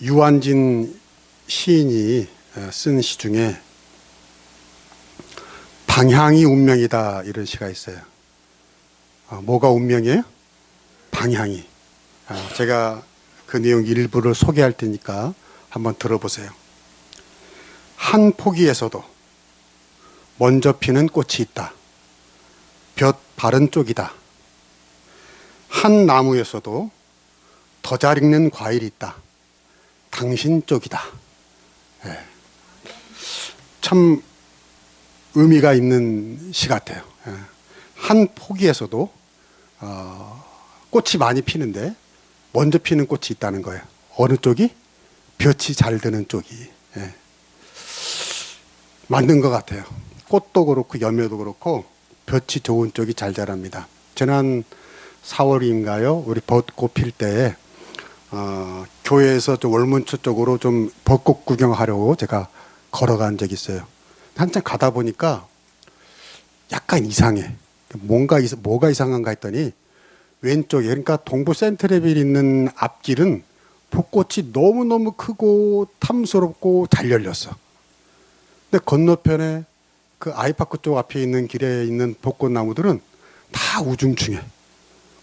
유한진 시인이 쓴 시 중에 방향이 운명이다 이런 시가 있어요. 뭐가 운명이에요? 방향이. 제가 그 내용 일부를 소개할 테니까 한번 들어보세요. 한 포기에서도 먼저 피는 꽃이 있다. 볕 바른 쪽이다. 한 나무에서도 더 잘 익는 과일이 있다. 당신 쪽이다. 참 의미가 있는 시 같아요. 한 포기에서도 꽃이 많이 피는데 먼저 피는 꽃이 있다는 거예요. 어느 쪽이? 볕이 잘 드는 쪽이. 맞는 것 같아요. 꽃도 그렇고 열매도 그렇고 볕이 좋은 쪽이 잘 자랍니다. 지난 4월인가요? 우리 벚꽃 필 때 교회에서 좀 월문초 쪽으로 좀 벚꽃 구경하려고 제가 걸어간 적이 있어요. 한참 가다 보니까 약간 이상해. 뭐가 이상한가 했더니 왼쪽에, 그러니까 동부 센트레빌 있는 앞길은 벚꽃이 너무너무 크고 탐스럽고 잘 열렸어. 근데 건너편에 그 아이파크 쪽 앞에 있는 길에 있는 벚꽃나무들은 다 우중충해.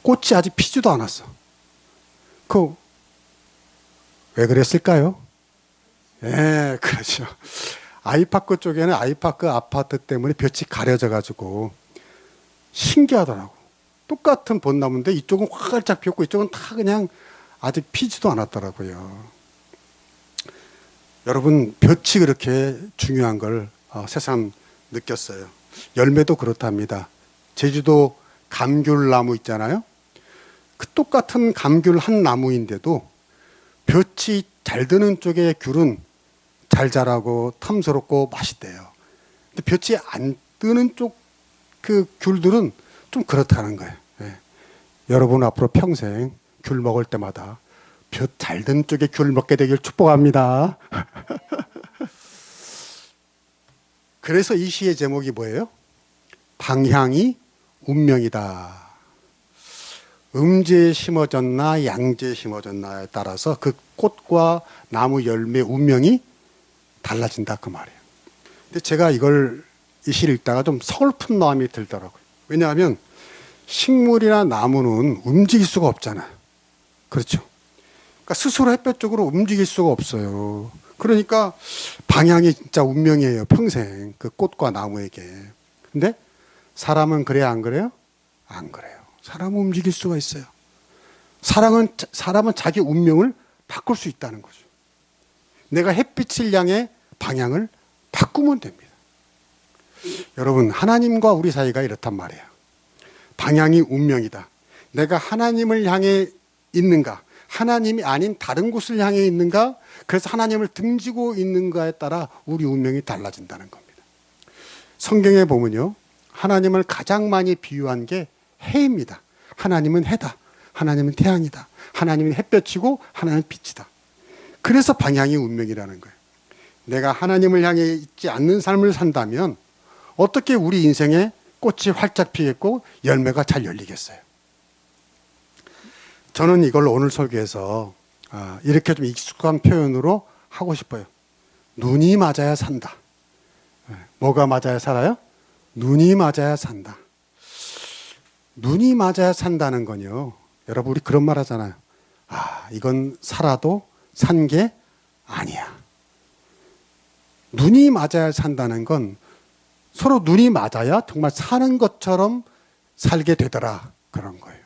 꽃이 아직 피지도 않았어. 왜 그랬을까요? 예, 그렇죠. 아이파크 쪽에는 아이파크 아파트 때문에 볕이 가려져가지고 신기하더라고. 똑같은 벚나무인데 이쪽은 활짝 피었고 이쪽은 다 그냥 아직 피지도 않았더라고요. 여러분, 볕이 그렇게 중요한 걸 새삼 느꼈어요. 열매도 그렇답니다. 제주도 감귤나무 있잖아요. 그 똑같은 감귤 한 나무인데도 볕이 잘 드는 쪽의 귤은 잘 자라고 탐스럽고 맛있대요. 근데 볕이 안 뜨는 쪽 그 귤들은 좀 그렇다는 거예요. 여러분 앞으로 평생 귤 먹을 때마다 볕 잘 드는 쪽의 귤 먹게 되길 축복합니다. 그래서 이 시의 제목이 뭐예요? 방향이 운명이다. 음지에 심어졌나 양지에 심어졌나에 따라서 그 꽃과 나무 열매 운명이 달라진다 그 말이에요. 근데 제가 이 시를 읽다가 좀 서글픈 마음이 들더라고요. 왜냐하면 식물이나 나무는 움직일 수가 없잖아요. 그렇죠? 그러니까 스스로 햇볕 쪽으로 움직일 수가 없어요. 그러니까 방향이 진짜 운명이에요. 평생 그 꽃과 나무에게. 근데 사람은 그래요, 안 그래요? 안 그래요. 사람은 움직일 수가 있어요. 사람은 자기 운명을 바꿀 수 있다는 거죠. 내가 햇빛을 향해 방향을 바꾸면 됩니다. 여러분, 하나님과 우리 사이가 이렇단 말이에요. 방향이 운명이다. 내가 하나님을 향해 있는가, 하나님이 아닌 다른 곳을 향해 있는가, 그래서 하나님을 등지고 있는가에 따라 우리 운명이 달라진다는 겁니다. 성경에 보면요, 하나님을 가장 많이 비유한 게 해입니다. 하나님은 해다. 하나님은 태양이다. 하나님은 햇볕이고 하나님은 빛이다. 그래서 방향이 운명이라는 거예요. 내가 하나님을 향해 있지 않는 삶을 산다면 어떻게 우리 인생에 꽃이 활짝 피겠고 열매가 잘 열리겠어요? 저는 이걸 오늘 설교에서 이렇게 좀 익숙한 표현으로 하고 싶어요. 눈이 맞아야 산다. 뭐가 맞아야 살아요? 눈이 맞아야 산다. 눈이 맞아야 산다는 건요, 여러분 우리 그런 말 하잖아요. 이건 살아도 산 게 아니야. 눈이 맞아야 산다는 건 서로 눈이 맞아야 정말 사는 것처럼 살게 되더라 그런 거예요.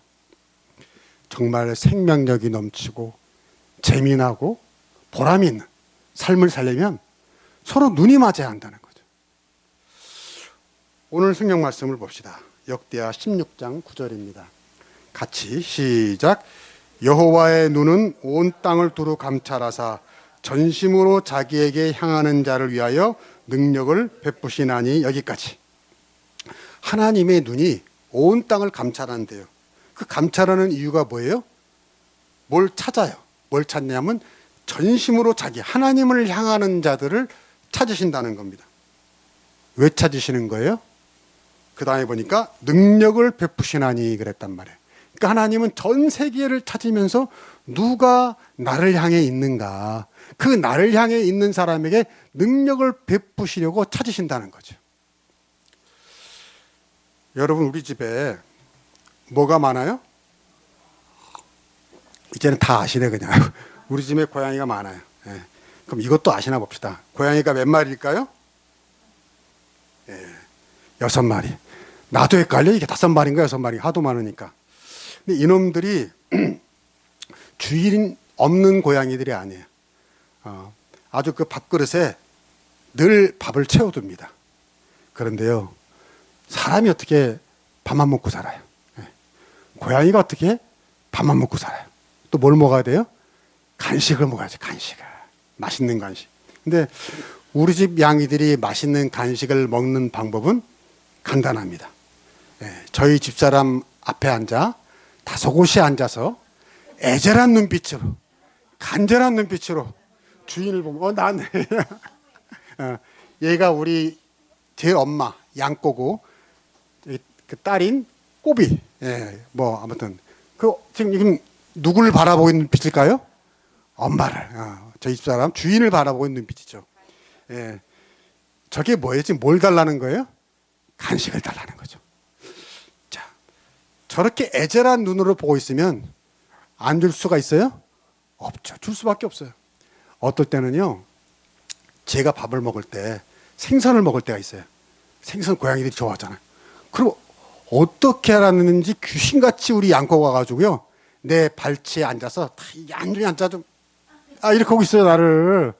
정말 생명력이 넘치고 재미나고 보람 있는 삶을 살려면 서로 눈이 맞아야 한다는 거죠. 오늘 성경 말씀을 봅시다. 역대하 16장 9절입니다. 같이 시작. 여호와의 눈은 온 땅을 두루 감찰하사 전심으로 자기에게 향하는 자를 위하여 능력을 베푸시나니. 여기까지. 하나님의 눈이 온 땅을 감찰한대요. 그 감찰하는 이유가 뭐예요? 뭘 찾아요? 뭘 찾냐면 전심으로 하나님을 향하는 자들을 찾으신다는 겁니다. 왜 찾으시는 거예요? 그 다음에 보니까 능력을 베푸시나니 그랬단 말이에요. 그러니까 하나님은 전 세계를 찾으면서 누가 나를 향해 있는가, 그 나를 향해 있는 사람에게 능력을 베푸시려고 찾으신다는 거죠. 여러분, 우리 집에 뭐가 많아요? 이제는 다 아시네 그냥. 우리 집에 고양이가 많아요. 예. 그럼 이것도 아시나 봅시다. 고양이가 몇 마리일까요? 6마리. 나도 헷갈려. 이게 5마리인가 6마리. 하도 많으니까. 근데 이놈들이 주인 없는 고양이들이 아니에요. 아주 그 밥그릇에 늘 밥을 채워둡니다. 그런데요, 사람이 어떻게 밥만 먹고 살아요? 고양이가 어떻게 밥만 먹고 살아요? 또 뭘 먹어야 돼요? 간식을 먹어야죠. 간식을. 맛있는 간식. 근데 우리 집 양이들이 맛있는 간식을 먹는 방법은 간단합니다. 저희 집사람 앞에 앉아 다소곳이 앉아서 애절한 눈빛으로, 간절한 눈빛으로 주인을 보면 난 얘가 우리 제일 엄마 양꼬고 그 딸인 꼬비. 뭐 아무튼 그 지금 누구를 바라보고 있는 눈빛일까요? 엄마를. 저희 집사람 주인을 바라보고 있는 눈빛이죠. 저게 뭐예요? 지금 뭘 달라는 거예요? 간식을 달라는 거죠. 자, 저렇게 애절한 눈으로 보고 있으면 안 줄 수가 있어요? 없죠. 줄 수밖에 없어요. 어떨 때는요, 제가 밥을 먹을 때 생선을 먹을 때가 있어요. 생선 고양이들이 좋아하잖아요. 그럼 어떻게 알았는지 귀신같이 우리 양꼬가 와가지고요, 내 발치에 앉아서 다 얌전히 앉아 좀 이렇게 하고 있어요, 나를.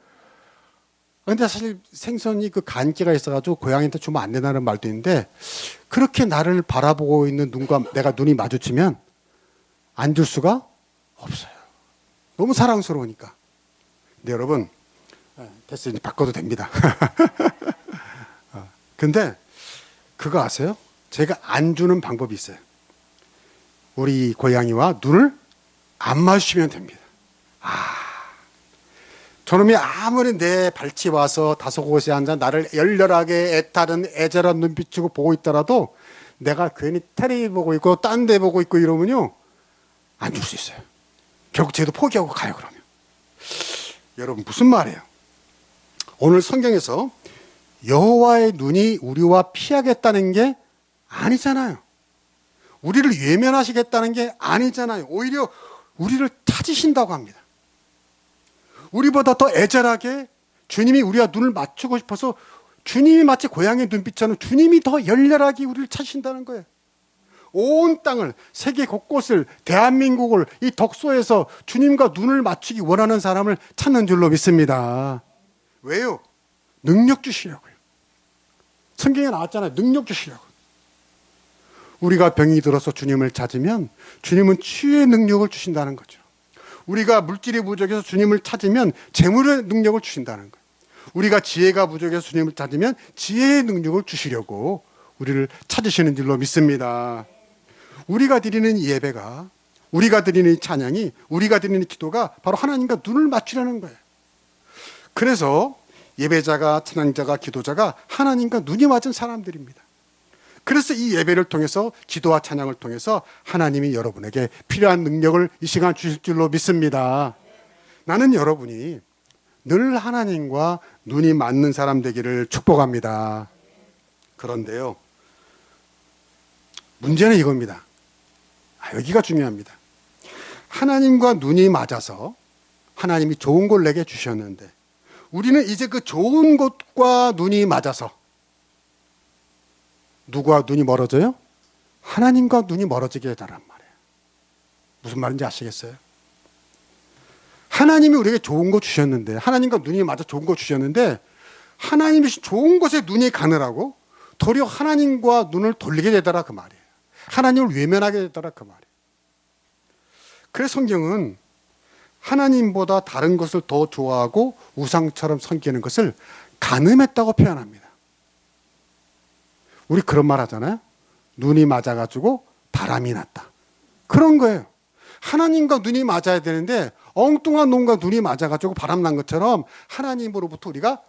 근데 사실 생선이 그 간기가 있어가지고 고양이한테 주면 안 된다는 말도 있는데, 그렇게 나를 바라보고 있는 눈과 내가 눈이 마주치면 안 줄 수가 없어요. 너무 사랑스러우니까. 근데 여러분, 됐어요. 이제 바꿔도 됩니다. 근데 그거 아세요? 제가 안 주는 방법이 있어요. 우리 고양이와 눈을 안 마주치면 됩니다. 저놈이 아무리 내 발치 와서 다소곳에 앉아 나를 열렬하게 애타는 애절한 눈빛으로 보고 있더라도 내가 괜히 테레비 보고 있고 딴 데 보고 있고 이러면요, 안 줄 수 있어요. 결국 쟤도 포기하고 가요. 그러면 여러분, 무슨 말이에요? 오늘 성경에서 여호와의 눈이 우리와 피하겠다는 게 아니잖아요. 우리를 외면하시겠다는 게 아니잖아요. 오히려 우리를 찾으신다고 합니다. 우리보다 더 애절하게 주님이 우리와 눈을 맞추고 싶어서, 주님이 마치 고양이 눈빛처럼 주님이 더 열렬하게 우리를 찾으신다는 거예요. 온 땅을, 세계 곳곳을, 대한민국을 이 덕소에서 주님과 눈을 맞추기 원하는 사람을 찾는 줄로 믿습니다. 왜요? 능력 주시려고요. 성경에 나왔잖아요. 능력 주시려고. 우리가 병이 들어서 주님을 찾으면 주님은 치유의 능력을 주신다는 거죠. 우리가 물질이 부족해서 주님을 찾으면 재물의 능력을 주신다는 거예요. 우리가 지혜가 부족해서 주님을 찾으면 지혜의 능력을 주시려고 우리를 찾으시는 줄로 믿습니다. 우리가 드리는 예배가, 우리가 드리는 찬양이, 우리가 드리는 기도가 바로 하나님과 눈을 맞추려는 거예요. 그래서 예배자가, 찬양자가, 기도자가 하나님과 눈이 맞은 사람들입니다. 그래서 이 예배를 통해서, 기도와 찬양을 통해서 하나님이 여러분에게 필요한 능력을 이 시간 주실 줄로 믿습니다. 나는 여러분이 늘 하나님과 눈이 맞는 사람 되기를 축복합니다. 그런데요, 문제는 이겁니다. 여기가 중요합니다. 하나님과 눈이 맞아서 하나님이 좋은 걸 내게 주셨는데, 우리는 이제 그 좋은 것과 눈이 맞아서 누구와 눈이 멀어져요? 하나님과 눈이 멀어지게 되란 말이에요. 무슨 말인지 아시겠어요? 하나님이 우리에게 좋은 거 주셨는데, 하나님과 눈이 맞아 좋은 거 주셨는데, 하나님이 좋은 것에 눈이 가느라고 도리어 하나님과 눈을 돌리게 되더라, 그 말이에요. 하나님을 외면하게 되더라, 그 말이에요. 그래서 성경은 하나님보다 다른 것을 더 좋아하고 우상처럼 섬기는 것을 간음했다고 표현합니다. 우리 그런 말 하잖아요. 눈이 맞아가지고 바람이 났다. 그런 거예요. 하나님과 눈이 맞아야 되는데 엉뚱한 놈과 눈이 맞아가지고 바람 난 것처럼 하나님으로부터 우리가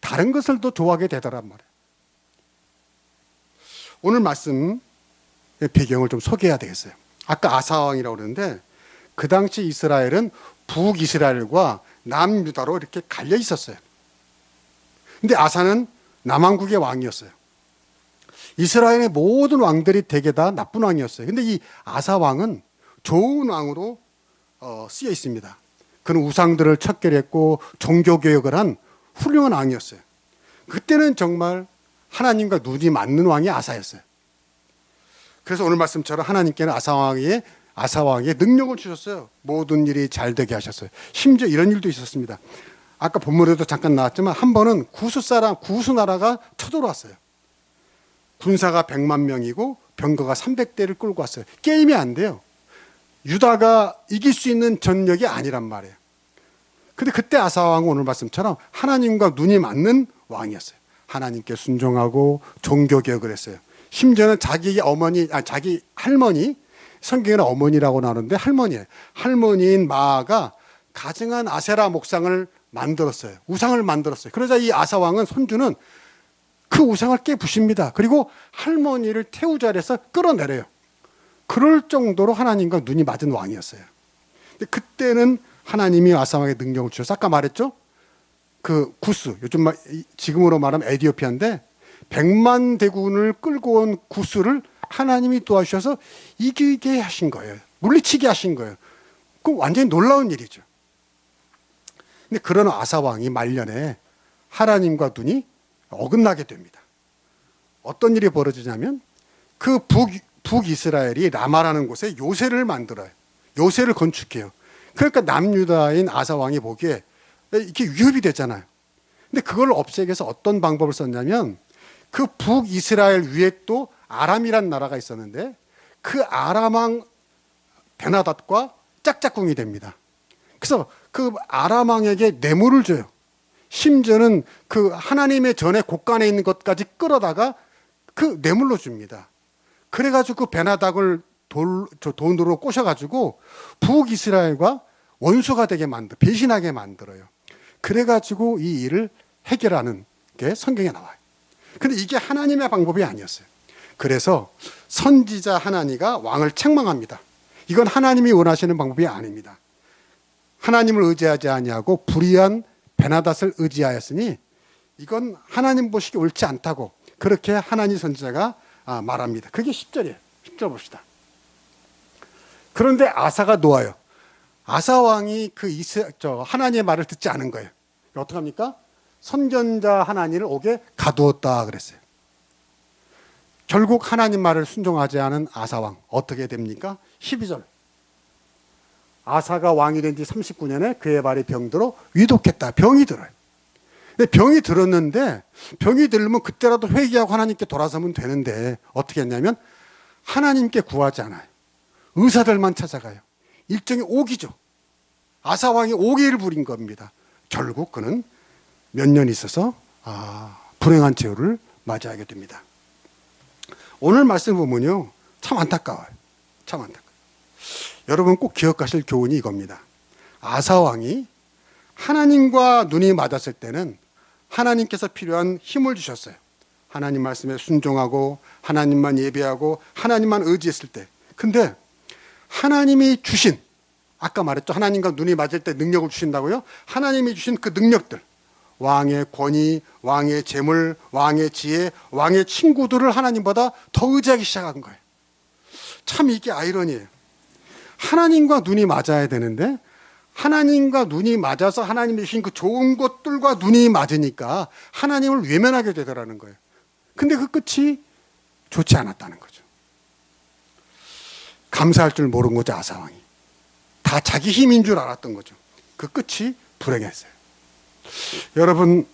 다른 것을 더 좋아하게 되더란 말이에요. 오늘 말씀 배경을 좀 소개해야 되겠어요. 아까 아사 왕이라고 그러는데, 그 당시 이스라엘은 북이스라엘과 남유다로 이렇게 갈려 있었어요. 근데 아사는 남왕국의 왕이었어요. 이스라엘의 모든 왕들이 대개 다 나쁜 왕이었어요. 근데 이 아사 왕은 좋은 왕으로 쓰여 있습니다. 그는 우상들을 척결했고 종교개혁을 한 훌륭한 왕이었어요. 그때는 정말 하나님과 눈이 맞는 왕이 아사였어요. 그래서 오늘 말씀처럼 하나님께는 아사 왕에게 능력을 주셨어요. 모든 일이 잘 되게 하셨어요. 심지어 이런 일도 있었습니다. 아까 본문에도 잠깐 나왔지만 한 번은 구스 나라가 쳐들어왔어요. 군사가 100만 명이고 병거가 300대를 끌고 왔어요. 게임이 안 돼요. 유다가 이길 수 있는 전력이 아니란 말이에요. 근데 그때 아사 왕은 오늘 말씀처럼 하나님과 눈이 맞는 왕이었어요. 하나님께 순종하고 종교개혁을 했어요. 심지어는 자기 할머니, 성경에는 어머니라고 나오는데 할머니예요. 할머니인 마아가 가증한 아세라 목상을 만들었어요. 우상을 만들었어요. 그러자 이 아사 왕은 손주는 그 우상을 깨부십니다. 그리고 할머니를 태우자리에서 끌어내려요. 그럴 정도로 하나님과 눈이 맞은 왕이었어요. 근데 그때는 하나님이 아사 왕의 능력을 주셔서 아까 말했죠? 그 구스, 지금으로 말하면 에티오피아인데 100만 대군을 끌고 온 구스를 하나님이 도와주셔서 이기게 하신 거예요. 물리치게 하신 거예요. 그 완전히 놀라운 일이죠. 근데 그런 아사 왕이 말년에 하나님과 눈이 어긋나게 됩니다. 어떤 일이 벌어지냐면 그 북이스라엘이 라마라는 곳에 요새를 만들어요. 요새를 건축해요. 그러니까 남유다인 아사 왕이 보기에 이게 위협이 되잖아요. 근데 그걸 없애기 위해서 어떤 방법을 썼냐면 그 북이스라엘 위에 또 아람이란 나라가 있었는데 그 아람 왕 베나닷과 짝짝꿍이 됩니다. 그래서 그 아람 왕에게 뇌물을 줘요. 심지어는 그 하나님의 전에 곳간에 있는 것까지 끌어다가 그 뇌물로 줍니다. 그래가지고 그 베나닥을 돈으로 꼬셔가지고 북이스라엘과 원수가 되게 배신하게 만들어요. 그래가지고 이 일을 해결하는 게 성경에 나와요. 근데 이게 하나님의 방법이 아니었어요. 그래서 선지자 하나니가 왕을 책망합니다. 이건 하나님이 원하시는 방법이 아닙니다. 하나님을 의지하지 아니하고 불의한 베나닷을 의지하였으니 이건 하나님 보시기 옳지 않다고 그렇게 하나님 선지자가 말합니다. 그게 10절이에요. 10절 봅시다. 그런데 아사가 놓아요. 아사 왕이 하나님의 말을 듣지 않은 거예요. 어떡합니까? 선견자 하나니를 옥에 가두었다 그랬어요. 결국 하나님 말을 순종하지 않은 아사 왕 어떻게 됩니까? 12절. 아사가 왕이 된 지 39년에 그의 발이 병들어 위독했다. 병이 들어요. 근데 병이 들었는데 병이 들면 그때라도 회개하고 하나님께 돌아서면 되는데 어떻게 했냐면 하나님께 구하지 않아요. 의사들만 찾아가요. 일종의 오기죠. 아사 왕이 오기를 부린 겁니다. 결국 그는 몇 년 있어서 불행한 최후를 맞이하게 됩니다. 오늘 말씀 보면요. 참 안타까워요. 참 안타까워요. 여러분 꼭 기억하실 교훈이 이겁니다. 아사 왕이 하나님과 눈이 맞았을 때는 하나님께서 필요한 힘을 주셨어요. 하나님 말씀에 순종하고 하나님만 예배하고 하나님만 의지했을 때. 근데 하나님이 주신, 아까 말했죠. 하나님과 눈이 맞을 때 능력을 주신다고요. 하나님이 주신 그 능력들, 왕의 권위, 왕의 재물, 왕의 지혜, 왕의 친구들을 하나님보다 더 의지하기 시작한 거예요. 참 이게 아이러니예요. 하나님과 눈이 맞아야 되는데 하나님과 눈이 맞아서 하나님이 주신 그 좋은 것들과 눈이 맞으니까 하나님을 외면하게 되더라는 거예요. 근데 그 끝이 좋지 않았다는 거죠. 감사할 줄 모른 거죠. 아사왕이. 다 자기 힘인 줄 알았던 거죠. 그 끝이 불행했어요. 여러분,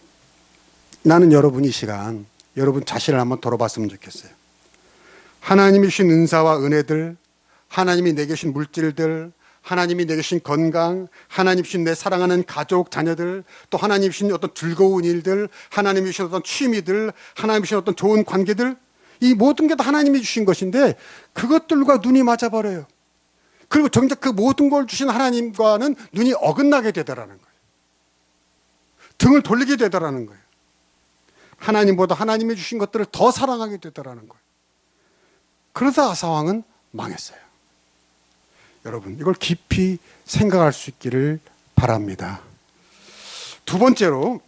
나는 여러분 이 시간 여러분 자신을 한번 돌아봤으면 좋겠어요. 하나님이 주신 은사와 은혜들, 하나님이 내게 주신 물질들, 하나님이 내게 주신 건강, 하나님이 주신 내 사랑하는 가족, 자녀들, 또 하나님이 주신 어떤 즐거운 일들, 하나님이 주신 어떤 취미들, 하나님이 주신 어떤 좋은 관계들, 이 모든 게 다 하나님이 주신 것인데 그것들과 눈이 맞아버려요. 그리고 정작 그 모든 걸 주신 하나님과는 눈이 어긋나게 되더라는 거예요. 등을 돌리게 되더라는 거예요. 하나님보다 하나님이 주신 것들을 더 사랑하게 되더라는 거예요. 그러다 아사왕은 망했어요. 여러분, 이걸 깊이 생각할 수 있기를 바랍니다. 두 번째로,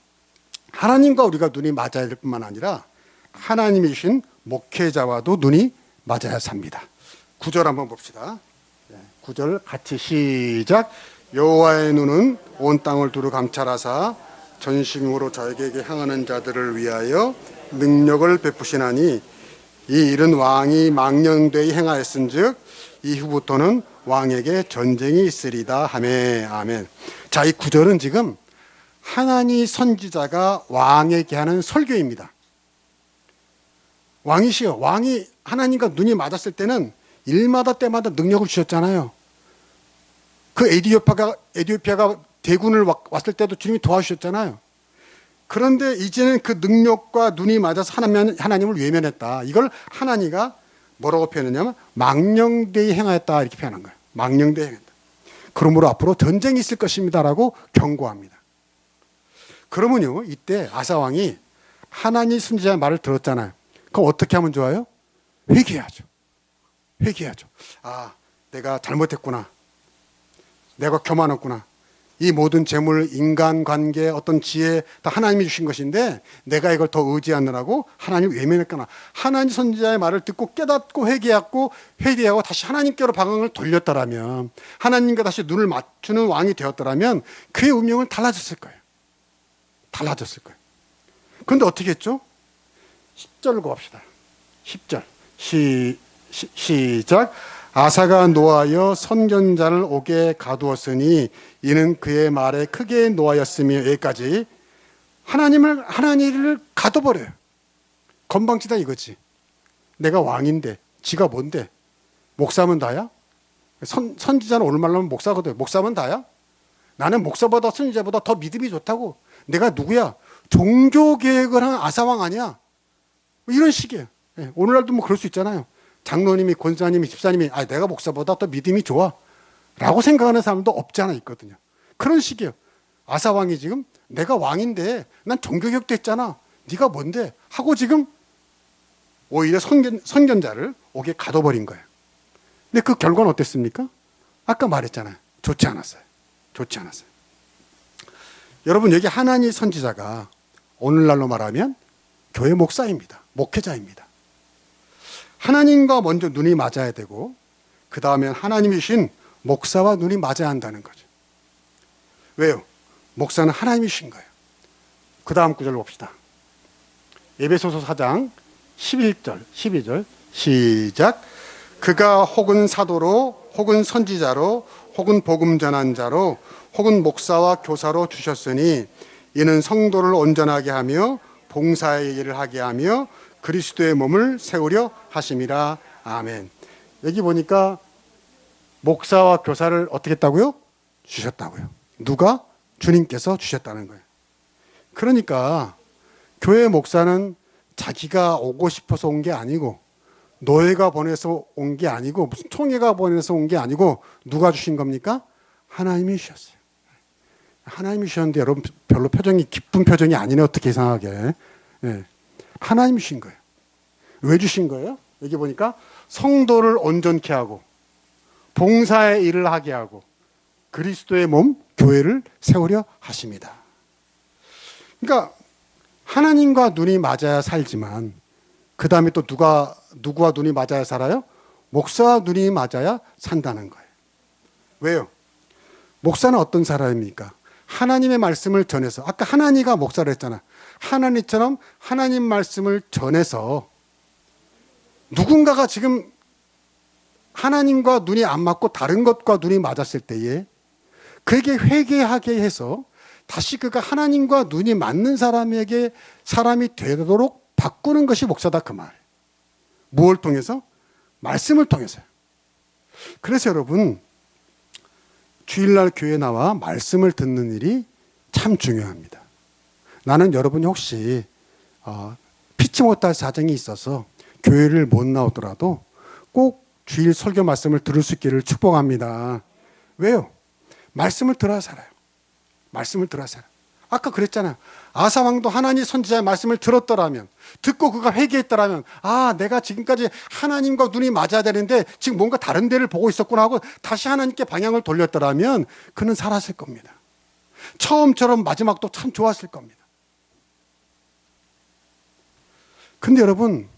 하나님과 우리가 눈이 맞아야 될 뿐만 아니라 하나님이 주신 목회자와도 눈이 맞아야 삽니다. 9절 한번 봅시다. 9절 같이 시작. 여호와의 눈은 온 땅을 두루 감찰하사 전심으로 저에게 향하는 자들을 위하여 능력을 베푸시나니 이 일은 왕이 망령되이 행하였은즉 이후부터는 왕에게 전쟁이 있으리다 하매. 아멘. 자, 이 9절은 지금 하나니 선지자가 왕에게 하는 설교입니다. 왕이시여, 왕이 하나님과 눈이 맞았을 때는 일마다 때마다 능력을 주셨잖아요. 그 에디오피아가 대군을 왔을 때도 주님이 도와주셨잖아요. 그런데 이제는 그 능력과 눈이 맞아서 하나님을 외면했다. 이걸 하나니가 뭐라고 표현했냐면 망령되이 행하였다, 이렇게 표현한 거예요. 망령되이 행했다. 그러므로 앞으로 전쟁이 있을 것입니다라고 경고합니다. 그러면요, 이때 아사왕이 하나님 선지자의 말을 들었잖아요. 그럼 어떻게 하면 좋아요? 회개하죠. 회개하죠. 아, 내가 잘못했구나. 내가 교만했구나. 이 모든 재물, 인간관계, 어떤 지혜 다 하나님이 주신 것인데 내가 이걸 더 의지하느라고 하나님 외면했구나. 하나님 선지자의 말을 듣고 깨닫고 회개하고 다시 하나님께로 방향을 돌렸더라면, 하나님과 다시 눈을 맞추는 왕이 되었더라면 그의 운명은 달라졌을 거예요. 달라졌을 거예요. 그런데 어떻게 했죠? 10절 읽어봅시다. 10절 시작. 아사가 노하여 선견자를 옥에 가두었으니 이는 그의 말에 크게 노하였으며. 여기까지. 하나님을 가둬버려요. 건방지다 이거지. 내가 왕인데 지가 뭔데? 목사면 다야? 선지자는 오늘말로 하면 목사거든. 목사면 다야? 나는 목사보다 선지자보다 더 믿음이 좋다고. 내가 누구야? 종교개혁을 한 아사왕 아니야? 이런 식이에요. 오늘날도 뭐 그럴 수 있잖아요. 장로님이, 권사님이, 집사님이 내가 목사보다 더 믿음이 좋아 라고 생각하는 사람도 없지 않아 있거든요. 그런 식이에요. 아사왕이 지금 내가 왕인데 난 종교개혁도 했잖아. 네가 뭔데? 하고 지금 오히려 선견자를 옥에 가둬버린 거예요. 근데 그 결과는 어땠습니까? 아까 말했잖아요. 좋지 않았어요. 좋지 않았어요. 여러분, 여기 하나님 선지자가 오늘날로 말하면 교회 목사입니다. 목회자입니다. 하나님과 먼저 눈이 맞아야 되고 그 다음에 하나님이 주신 목사와 눈이 맞아야 한다는 거죠. 왜요? 목사는 하나님이 주신 거예요. 그 다음 구절 봅시다. 에베소서 4장 11절 12절 시작. 그가 혹은 사도로 혹은 선지자로 혹은 복음 전한 자로 혹은 목사와 교사로 주셨으니 이는 성도를 온전하게 하며 봉사의 일을 하게 하며 그리스도의 몸을 세우려 하심이라. 아멘. 여기 보니까 목사와 교사를 어떻게 했다고요? 주셨다고요. 누가? 주님께서 주셨다는 거예요. 그러니까 교회 목사는 자기가 오고 싶어서 온 게 아니고, 노예가 보내서 온 게 아니고, 무슨 총회가 보내서 온 게 아니고, 누가 주신 겁니까? 하나님이 주셨어요. 하나님이 주셨는데 여러분 별로 표정이 기쁜 표정이 아니네. 어떻게 이상하게. 하나님이 주신 거예요. 왜 주신 거예요? 여기 보니까 성도를 온전케 하고 봉사의 일을 하게 하고 그리스도의 몸 교회를 세우려 하십니다. 그러니까 하나님과 눈이 맞아야 살지만 그 다음에 또 누구와 눈이 맞아야 살아요? 목사와 눈이 맞아야 산다는 거예요. 왜요? 목사는 어떤 사람입니까? 하나님의 말씀을 전해서, 아까 하나니가 목사를 했잖아. 하나님처럼 하나님 말씀을 전해서 누군가가 지금 하나님과 눈이 안 맞고 다른 것과 눈이 맞았을 때에 그에게 회개하게 해서 다시 그가 하나님과 눈이 맞는 사람이 되도록 바꾸는 것이 목사다, 그 말. 무엇을 통해서? 말씀을 통해서요. 그래서 여러분, 주일날 교회에 나와 말씀을 듣는 일이 참 중요합니다. 나는 여러분이 혹시 피치 못할 사정이 있어서 교회를 못 나오더라도 꼭 주일 설교 말씀을 들을 수 있기를 축복합니다. 왜요? 말씀을 들어야 살아요. 말씀을 들어야 살아요. 아까 그랬잖아요. 아사 왕도 하나님 선지자의 말씀을 들었더라면, 듣고 그가 회개했더라면, 아, 내가 지금까지 하나님과 눈이 맞아야 되는데 지금 뭔가 다른 데를 보고 있었구나 하고 다시 하나님께 방향을 돌렸더라면 그는 살았을 겁니다. 처음처럼 마지막도 참 좋았을 겁니다. 근데 여러분,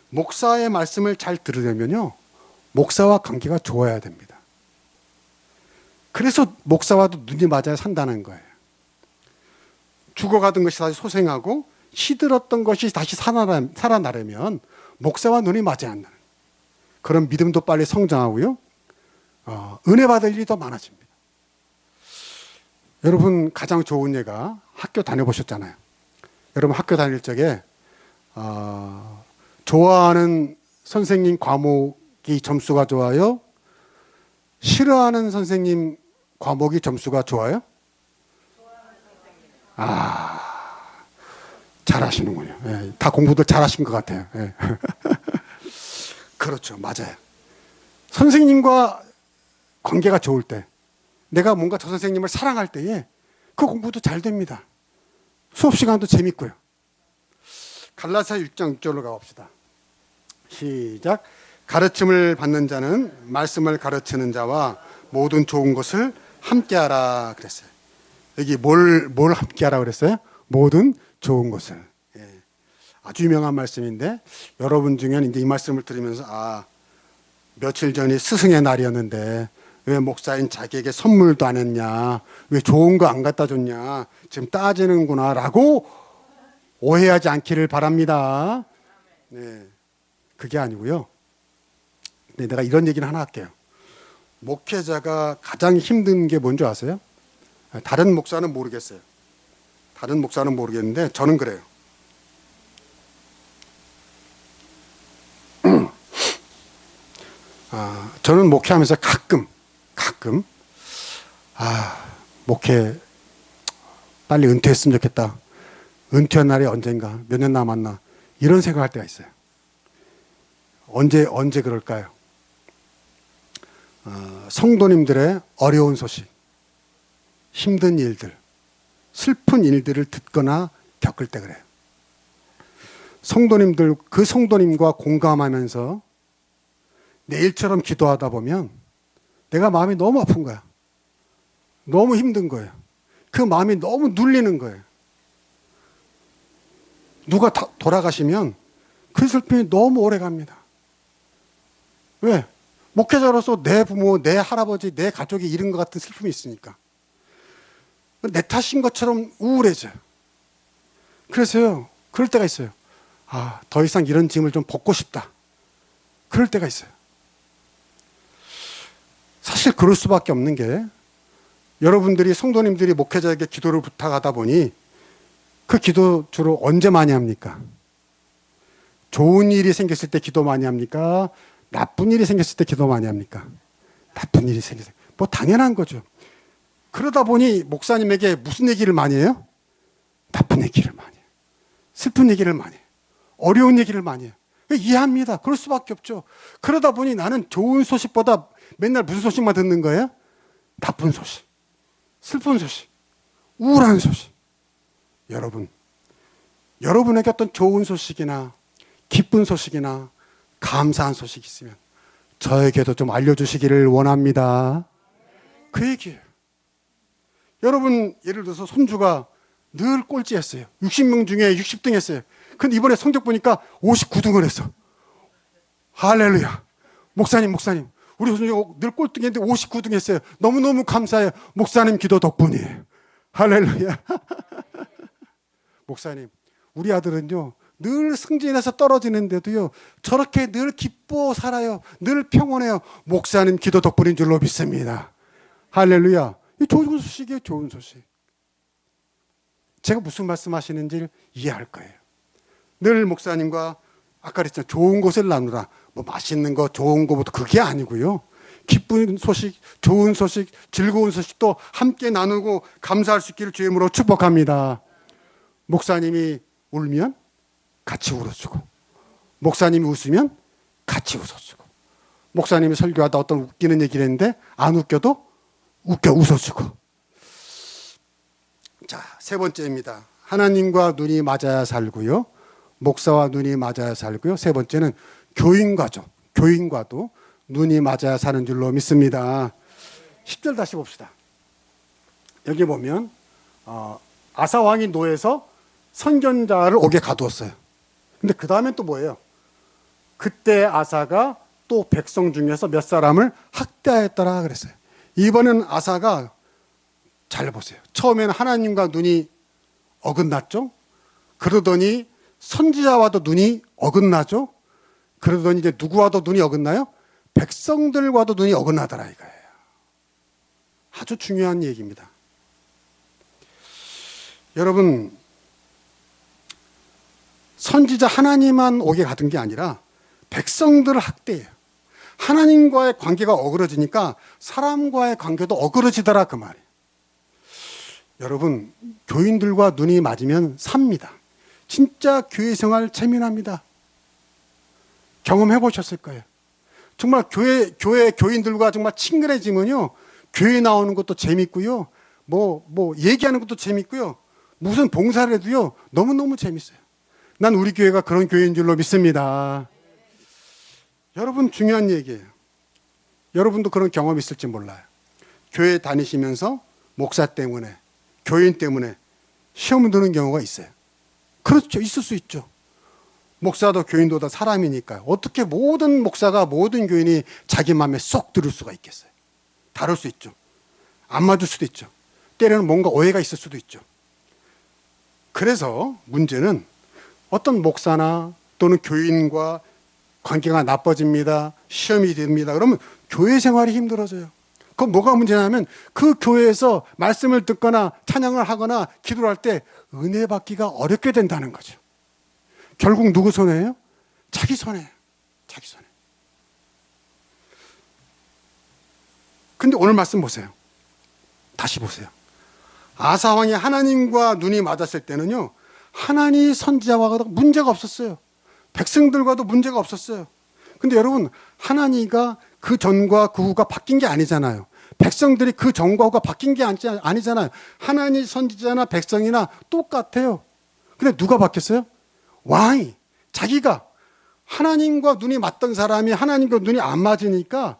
목사의 말씀을 잘 들으려면요, 목사와 관계가 좋아야 됩니다. 그래서 목사와도 눈이 맞아야 산다는 거예요. 죽어가던 것이 다시 소생하고 시들었던 것이 다시 살아나려면 목사와 눈이 맞아야 한다는, 그런 믿음도 빨리 성장하고요, 은혜 받을 일이 더 많아집니다. 여러분, 가장 좋은 예가 학교 다녀보셨잖아요. 여러분, 학교 다닐 적에 좋아하는 선생님 과목이 점수가 좋아요? 싫어하는 선생님 과목이 점수가 좋아요? 잘하시는군요. 예, 다 공부들 잘하신 것 같아요. 예. 그렇죠. 맞아요. 선생님과 관계가 좋을 때, 내가 뭔가 저 선생님을 사랑할 때에 그 공부도 잘 됩니다. 수업 시간도 재밌고요. 갈라디아 6장 6절로 가봅시다. 시작. 가르침을 받는 자는 말씀을 가르치는 자와 모든 좋은 것을 함께하라 그랬어요. 여기 뭘 함께하라 그랬어요? 모든 좋은 것을. 예. 아주 유명한 말씀인데, 여러분 중에는 이제 이 말씀을 들으면서, 며칠 전이 스승의 날이었는데 왜 목사인 자기에게 선물도 안 했냐, 왜 좋은 거 안 갖다 줬냐, 지금 따지는구나 라고 오해하지 않기를 바랍니다. 네, 그게 아니고요. 네, 내가 이런 얘기는 하나 할게요. 목회자가 가장 힘든 게 뭔지 아세요? 다른 목사는 모르겠어요. 다른 목사는 모르겠는데 저는 그래요. 저는 목회하면서 가끔 목회 빨리 은퇴했으면 좋겠다. 은퇴한 날이 언젠가, 몇 년 남았나, 이런 생각할 때가 있어요. 언제 그럴까요? 성도님들의 어려운 소식, 힘든 일들, 슬픈 일들을 듣거나 겪을 때 그래요. 성도님들, 그 성도님과 공감하면서 내일처럼 기도하다 보면 내가 마음이 너무 아픈 거야. 너무 힘든 거예요. 그 마음이 너무 눌리는 거예요. 누가 돌아가시면 그 슬픔이 너무 오래 갑니다. 왜? 목회자로서 내 부모, 내 할아버지, 내 가족이 잃은 것 같은 슬픔이 있으니까. 내 탓인 것처럼 우울해져요. 그래서요, 그럴 때가 있어요. 더 이상 이런 짐을 좀 벗고 싶다. 그럴 때가 있어요. 사실 그럴 수밖에 없는 게, 여러분들이, 성도님들이 목회자에게 기도를 부탁하다 보니 그 기도 주로 언제 많이 합니까? 좋은 일이 생겼을 때 기도 많이 합니까? 나쁜 일이 생겼을 때 기도 많이 합니까? 나쁜 일이 생겼을 때. 뭐 당연한 거죠. 그러다 보니 목사님에게 무슨 얘기를 많이 해요? 나쁜 얘기를 많이 해요. 슬픈 얘기를 많이 해요. 어려운 얘기를 많이 해요. 이해합니다. 그럴 수밖에 없죠. 그러다 보니 나는 좋은 소식보다 맨날 무슨 소식만 듣는 거예요? 나쁜 소식, 슬픈 소식, 우울한 소식. 여러분에게 어떤 좋은 소식이나 기쁜 소식이나 감사한 소식이 있으면 저에게도 좀 알려주시기를 원합니다. 그 얘기예요. 여러분, 예를 들어서 손주가 늘 꼴찌했어요. 60명 중에 60등 했어요. 근데 이번에 성적 보니까 59등을 했어. 할렐루야. 목사님, 우리 손주가 늘 꼴등했는데 59등 했어요. 너무너무 감사해요. 목사님 기도 덕분이에요. 할렐루야. 목사님, 우리 아들은요, 늘 승진해서 떨어지는데도요, 저렇게 늘 기뻐 살아요. 늘 평온해요. 목사님 기도 덕분인 줄로 믿습니다. 할렐루야. 이 좋은 소식이에요, 좋은 소식. 제가 무슨 말씀하시는지를 이해할 거예요. 늘 목사님과 아까 그랬잖아요. 좋은 것을 나누라. 뭐 맛있는 거, 좋은 거부터, 그게 아니고요. 기쁜 소식, 좋은 소식, 즐거운 소식도 함께 나누고 감사할 수 있기를 주의 이름으로 축복합니다. 목사님이 울면 같이 울어주고, 목사님이 웃으면 같이 웃어주고, 목사님이 설교하다 어떤 웃기는 얘기를 했는데 안 웃겨도 웃겨 웃어주고. 자, 세 번째입니다. 하나님과 눈이 맞아야 살고요. 목사와 눈이 맞아야 살고요. 세 번째는 교인과죠. 교인과도 눈이 맞아야 사는 줄로 믿습니다. 10절 다시 봅시다. 여기 보면 아사 왕이 노에서 선견자를 옥에 가두었어요. 근데 그 다음엔 또 뭐예요? 그때 아사가 또 백성 중에서 몇 사람을 학대하였더라 그랬어요. 이번에는 아사가 잘 보세요. 처음에는 하나님과 눈이 어긋났죠. 그러더니 선지자와도 눈이 어긋나죠. 그러더니 이제 누구와도 눈이 어긋나요? 백성들과도 눈이 어긋나더라 이거예요. 아주 중요한 얘기입니다. 여러분, 선지자 하나님만 옥에 가둔 게 아니라 백성들을 학대해요. 하나님과의 관계가 어그러지니까 사람과의 관계도 어그러지더라 그 말이에요. 여러분, 교인들과 눈이 맞으면 삽니다. 진짜 교회 생활 재미납니다. 경험해 보셨을 거예요. 정말 교회 교인들과 정말 친근해지면요, 교회 나오는 것도 재밌고요, 뭐 얘기하는 것도 재밌고요, 무슨 봉사를 해도요 너무너무 재밌어요. 난 우리 교회가 그런 교회인 줄로 믿습니다. 여러분, 중요한 얘기예요. 여러분도 그런 경험 있을지 몰라요. 교회 다니시면서 목사 때문에, 교인 때문에 시험 드는 경우가 있어요. 그렇죠. 있을 수 있죠. 목사도 교인도 다 사람이니까요. 어떻게 모든 목사가 모든 교인이 자기 마음에 쏙 들을 수가 있겠어요. 다를 수 있죠. 안 맞을 수도 있죠. 때로는 뭔가 오해가 있을 수도 있죠. 그래서 문제는 어떤 목사나 또는 교인과 관계가 나빠집니다. 시험이 됩니다. 그러면 교회 생활이 힘들어져요. 그럼 뭐가 문제냐면 그 교회에서 말씀을 듣거나 찬양을 하거나 기도를 할 때 은혜 받기가 어렵게 된다는 거죠. 결국 누구 손해예요? 자기 손해예요. 자기 손해. 근데 오늘 말씀 보세요. 다시 보세요. 아사 왕이 하나님과 눈이 맞았을 때는요, 하나님 선지자와도 문제가 없었어요. 백성들과도 문제가 없었어요. 근데 여러분, 하나님과 그 전과 그 후가 바뀐 게 아니잖아요. 백성들이 그 전과 후가 바뀐 게 아니잖아요. 하나님 선지자나 백성이나 똑같아요. 근데 누가 바뀌었어요? 왕이. 자기가 하나님과 눈이 맞던 사람이 하나님과 눈이 안 맞으니까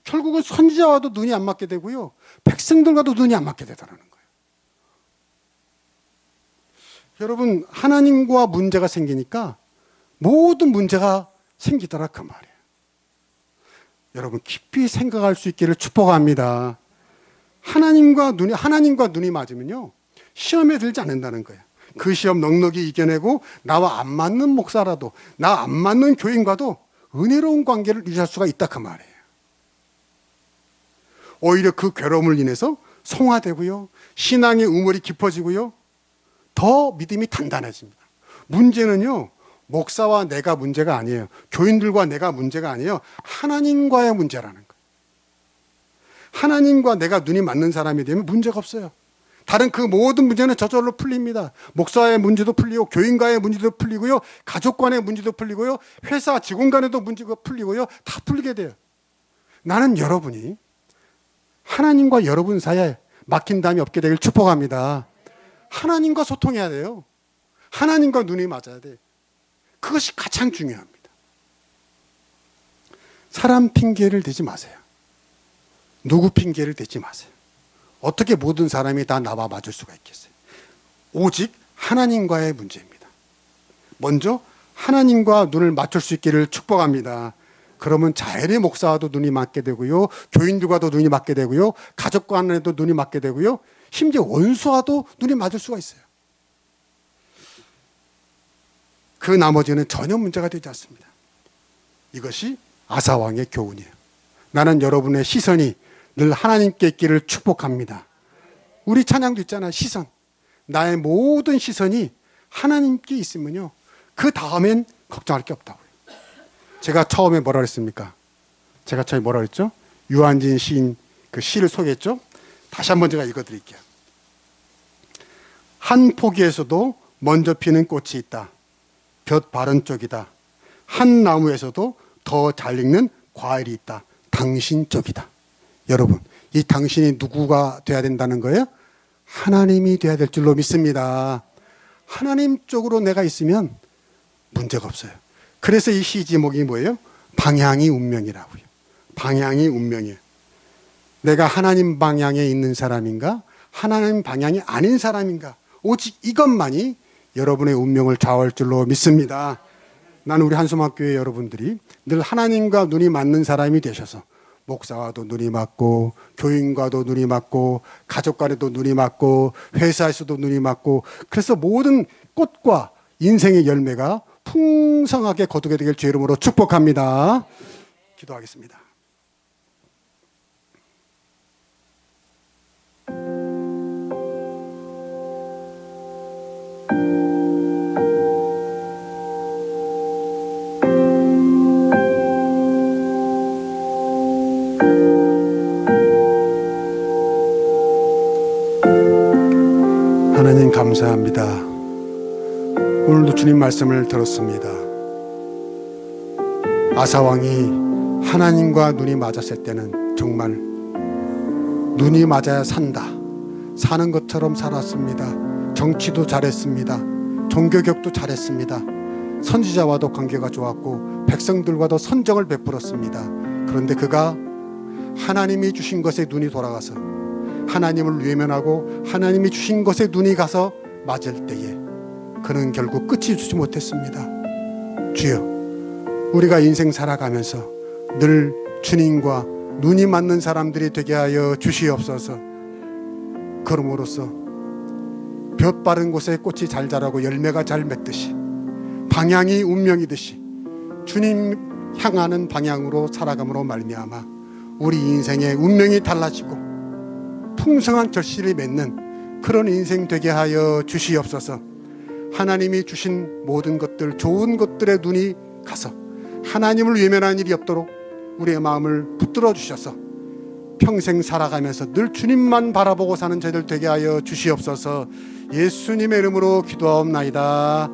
결국은 선지자와도 눈이 안 맞게 되고요, 백성들과도 눈이 안 맞게 되더라는 거예요. 여러분, 하나님과 문제가 생기니까 모든 문제가 생기더라 그 말이에요. 여러분, 깊이 생각할 수 있기를 축복합니다. 하나님과 눈이 맞으면요, 시험에 들지 않는다는 거예요. 그 시험 넉넉히 이겨내고 나와 안 맞는 목사라도, 나 안 맞는 교인과도 은혜로운 관계를 유지할 수가 있다 그 말이에요. 오히려 그 괴로움을 인해서 성화되고요, 신앙의 우물이 깊어지고요, 더 믿음이 단단해집니다. 문제는요, 목사와 내가 문제가 아니에요. 교인들과 내가 문제가 아니에요. 하나님과의 문제라는 거예요. 하나님과 내가 눈이 맞는 사람이 되면 문제가 없어요. 다른 그 모든 문제는 저절로 풀립니다. 목사의 문제도 풀리고, 교인과의 문제도 풀리고요, 가족 간의 문제도 풀리고요, 회사 직원 간에도 문제가 풀리고요, 다 풀리게 돼요. 나는 여러분이 하나님과 여러분 사이에 막힌 담이 없게 되길 축복합니다. 하나님과 소통해야 돼요. 하나님과 눈이 맞아야 돼요. 그것이 가장 중요합니다. 사람 핑계를 대지 마세요. 누구 핑계를 대지 마세요. 어떻게 모든 사람이 다 나와 맞을 수가 있겠어요? 오직 하나님과의 문제입니다. 먼저 하나님과 눈을 맞출 수 있기를 축복합니다. 그러면 자연의 목사와도 눈이 맞게 되고요, 교인들과도 눈이 맞게 되고요, 가족 간에도 눈이 맞게 되고요, 심지어 원수와도 눈이 맞을 수가 있어요. 그 나머지는 전혀 문제가 되지 않습니다. 이것이 아사왕의 교훈이에요. 나는 여러분의 시선이 늘 하나님께 있기를 축복합니다. 우리 찬양도 있잖아요. 시선. 나의 모든 시선이 하나님께 있으면요, 그 다음엔 걱정할 게 없다고요. 제가 처음에 뭐라 그랬습니까? 제가 처음에 뭐라 그랬죠? 유한진 시인 그 시를 소개했죠? 다시 한번 제가 읽어드릴게요. 한 포기에서도 먼저 피는 꽃이 있다. 볕 바른 쪽이다. 한 나무에서도 더 잘 익는 과일이 있다. 당신 쪽이다. 여러분, 이 당신이 누구가 돼야 된다는 거예요? 하나님이 돼야 될 줄로 믿습니다. 하나님 쪽으로 내가 있으면 문제가 없어요. 그래서 이 시 제목이 뭐예요? 방향이 운명이라고요. 방향이 운명이에요. 내가 하나님 방향에 있는 사람인가? 하나님 방향이 아닌 사람인가? 오직 이것만이 여러분의 운명을 좌우할 줄로 믿습니다. 나는 우리 한숨학교의 여러분들이 늘 하나님과 눈이 맞는 사람이 되셔서 목사와도 눈이 맞고 교인과도 눈이 맞고 가족간에도 눈이 맞고 회사에서도 눈이 맞고 그래서 모든 꽃과 인생의 열매가 풍성하게 거두게 되길 주의 이름으로 축복합니다. 기도하겠습니다. 하나님 감사합니다. 오늘도 주님 말씀을 들었습니다. 아사왕이 하나님과 눈이 맞았을 때는 정말 눈이 맞아야 산다. 사는 것처럼 살았습니다. 정치도 잘했습니다. 종교격도 잘했습니다. 선지자와도 관계가 좋았고 백성들과도 선정을 베풀었습니다. 그런데 그가 하나님이 주신 것에 눈이 돌아가서 하나님을 외면하고 하나님이 주신 것에 눈이 가서 맞을 때에 그는 결국 끝이 주지 못했습니다. 주여, 우리가 인생 살아가면서 늘 주님과 눈이 맞는 사람들이 되게 하여 주시옵소서. 그럼으로써 볕 바른 곳에 꽃이 잘 자라고 열매가 잘 맺듯이 방향이 운명이듯이 주님 향하는 방향으로 살아감으로 말미암아 우리 인생의 운명이 달라지고 풍성한 결실을 맺는 그런 인생 되게 하여 주시옵소서. 하나님이 주신 모든 것들, 좋은 것들에 눈이 가서 하나님을 외면하는 일이 없도록 우리의 마음을 붙들어 주셔서 평생 살아가면서 늘 주님만 바라보고 사는 저희들 되게 하여 주시옵소서. 예수님의 이름으로 기도하옵나이다.